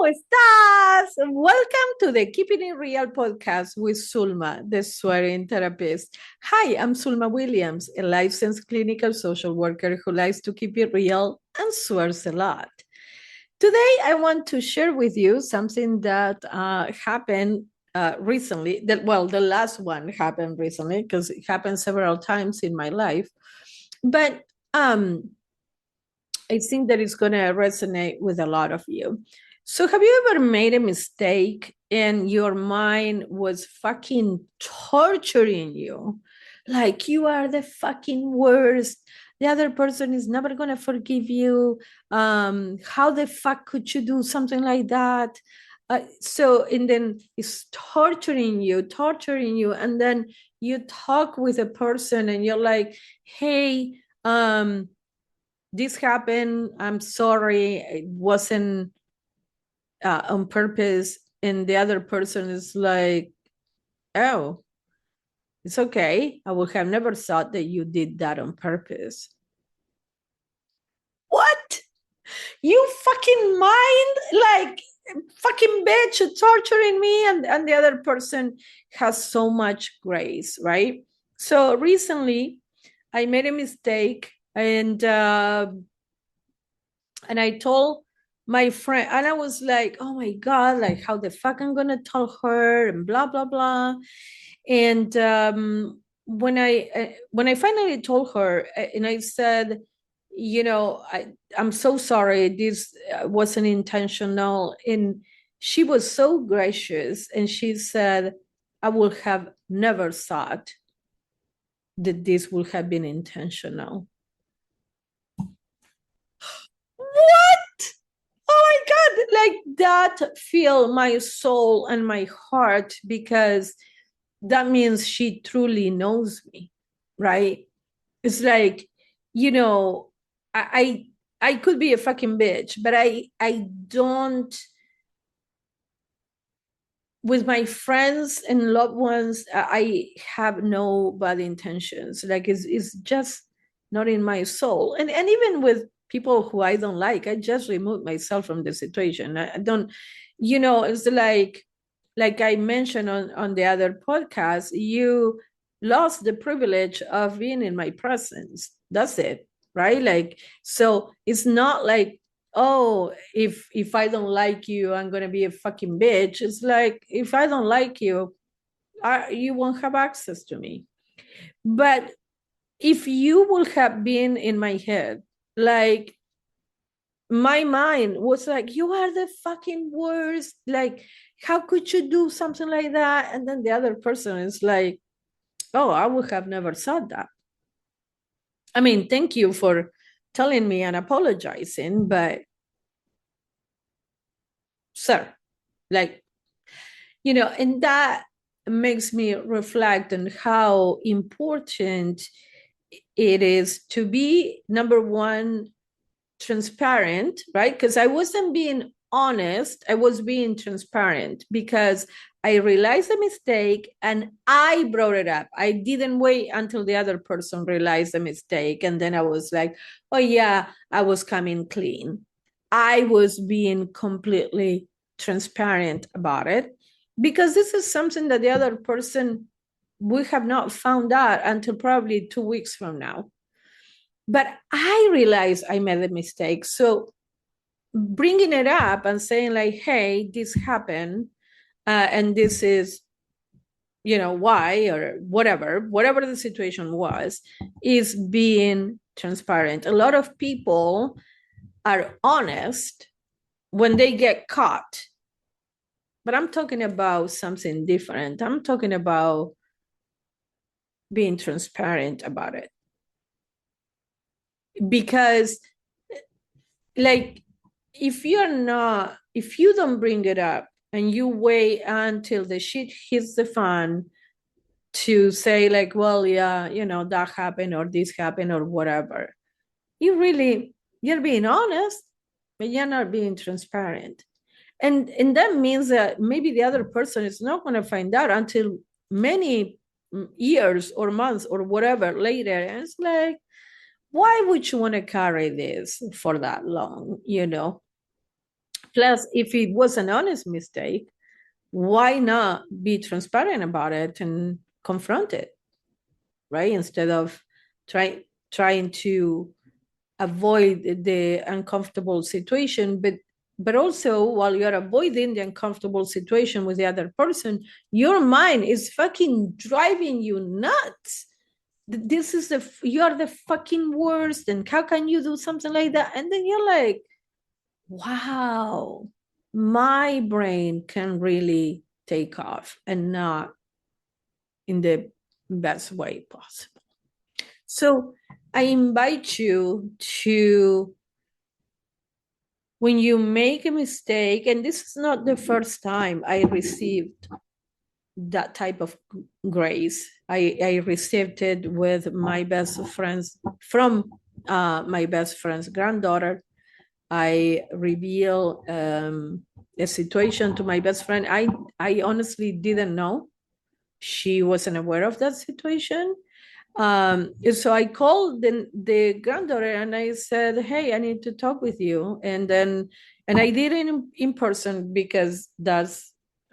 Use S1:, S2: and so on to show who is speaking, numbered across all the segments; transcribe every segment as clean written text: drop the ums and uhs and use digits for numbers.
S1: estás? Welcome to the Keeping It Real podcast with Sulma, the swearing therapist. Hi, I'm Sulma Williams, a licensed clinical social worker who likes to keep it real and swears a lot. Today, I want to share with you something that happened recently. The last one happened recently because it happened several times in my life. But I think that it's going to resonate with a lot of you. So, have you ever made a mistake and your mind was fucking torturing you? Like, you are the fucking worst. The other person is never going to forgive you. How the fuck could you do something like that? And then it's torturing you. And then you talk with a person and you're like, hey, this happened. I'm sorry. It wasn't on purpose. And the other person is like, oh, it's okay. I would have never thought that you did that on purpose. What? You fucking mind? Like, fucking bitch torturing me. And the other person has so much grace, right? So recently, I made a mistake and I told my friend, and I was like, oh my God, like how the fuck I'm gonna tell her and blah blah blah. And when I finally told her, and I said, I'm so sorry, this wasn't intentional. And she was so gracious, and she said, I would have never thought that this would have been intentional. What? Oh my God, like that feel my soul and my heart, because that means she truly knows me, right? It's like, you know, I could be a fucking bitch, but I don't, with my friends and loved ones, I have no bad intentions. Like it's just not in my soul. And even with people who I don't like, I just remove myself from the situation. I don't, it's like I mentioned on the other podcast, you lost the privilege of being in my presence. That's it, right? Like, so it's not like, oh, if I don't like you, I'm gonna be a fucking bitch. It's like, if I don't like you, you won't have access to me. But if you would have been in my head, like, my mind was like, you are the fucking worst. Like, how could you do something like that? And then the other person is like, oh, I would have never thought that. I mean, thank you for telling me and apologizing, but sir, like, and that makes me reflect on how important it is to be, number one, transparent, right? Because I wasn't being honest, I was being transparent because I realized the mistake and I brought it up. I didn't wait until the other person realized the mistake. And then I was like, oh, yeah, I was coming clean. I was being completely transparent about it because this is something that the other person we have not found out until probably 2 weeks from now. But I realized I made a mistake. So bringing it up and saying like, hey, this happened, and this is, why, or whatever the situation was, is being transparent. A lot of people are honest when they get caught, but I'm talking about something different. I'm talking about being transparent about it, because, like, if you don't bring it up and you wait until the shit hits the fan to say like, well, yeah, that happened or this happened or whatever, you're being honest, but you're not being transparent. And that means that maybe the other person is not going to find out until many years or months or whatever later. And it's like, why would you want to carry this for that long? Plus, if it was an honest mistake, why not be transparent about it and confront it, right? Instead of trying to avoid the uncomfortable situation, but also while you're avoiding the uncomfortable situation with the other person, your mind is fucking driving you nuts. This is you're the fucking worst, and how can you do something like that? And then you're like, wow, my brain can really take off, and not in the best way possible. So I invite you to, when you make a mistake, and this is not the first time I received that type of grace. I received it with my best friends, from my best friend's granddaughter. I reveal a situation to my best friend. I honestly didn't know. She wasn't aware of that situation. So I called the granddaughter and I said, hey, I need to talk with you. And I did it in person, because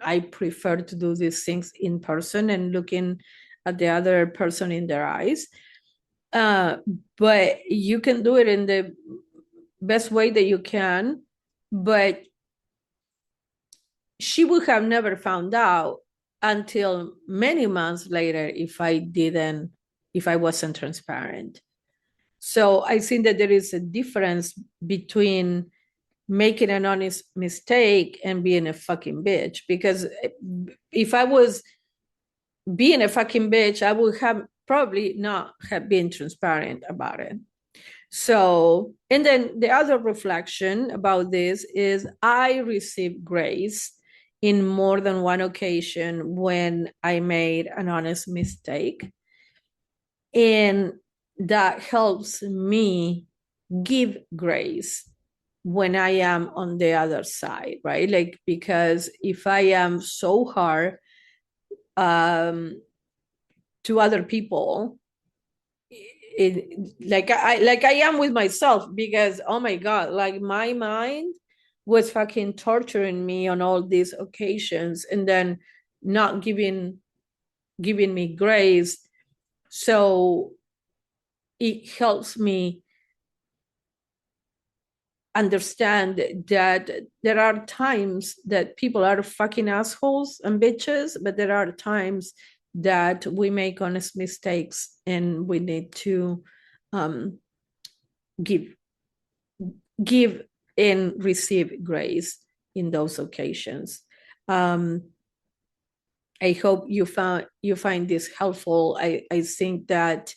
S1: I prefer to do these things in person and looking at the other person in their eyes. But you can do it in the best way that you can, but she would have never found out until many months later if I wasn't transparent. So I think that there is a difference between making an honest mistake and being a fucking bitch. Because if I was being a fucking bitch, I would have probably not have been transparent about it. So, and then the other reflection about this is I received grace in more than one occasion when I made an honest mistake. And that helps me give grace when I am on the other side, right? Like, because if I am so hard to other people, like I am with myself, because oh my god, like my mind was fucking torturing me on all these occasions, and then not giving me grace. So it helps me understand that there are times that people are fucking assholes and bitches, but there are times that we make honest mistakes and we need to give and receive grace in those occasions. I hope you find this helpful. I think that,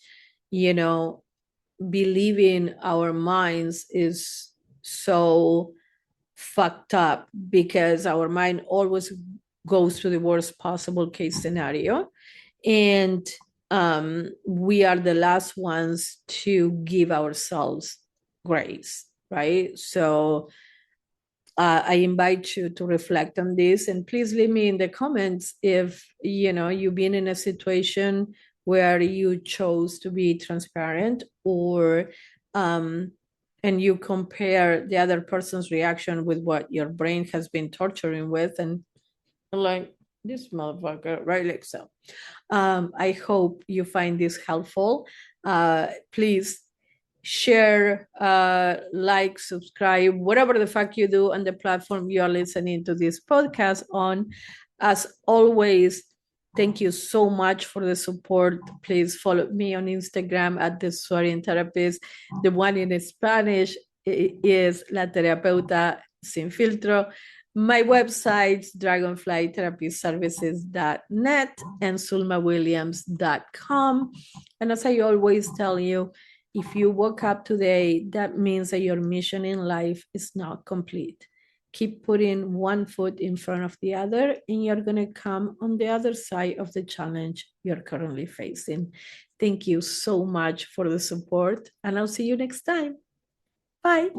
S1: believing our minds is so fucked up, because our mind always goes to the worst possible case scenario, and we are the last ones to give ourselves grace, right? So I invite you to reflect on this, and please leave me in the comments if you've been in a situation where you chose to be transparent, or and you compare the other person's reaction with what your brain has been torturing with, and like, this motherfucker, right? Like, so I hope you find this helpful. Please share, like, subscribe, whatever the fuck you do on the platform you are listening to this podcast on. As always, thank you so much for the support. Please follow me on Instagram at the Swearing Therapist. The one in Spanish is La Terapeuta Sin Filtro. My websites, dragonflytherapyservices.net and sulmawilliams.com. And as I always tell you, if you woke up today, that means that your mission in life is not complete. Keep putting one foot in front of the other, and you're going to come on the other side of the challenge you're currently facing. Thank you so much for the support, and I'll see you next time. Bye.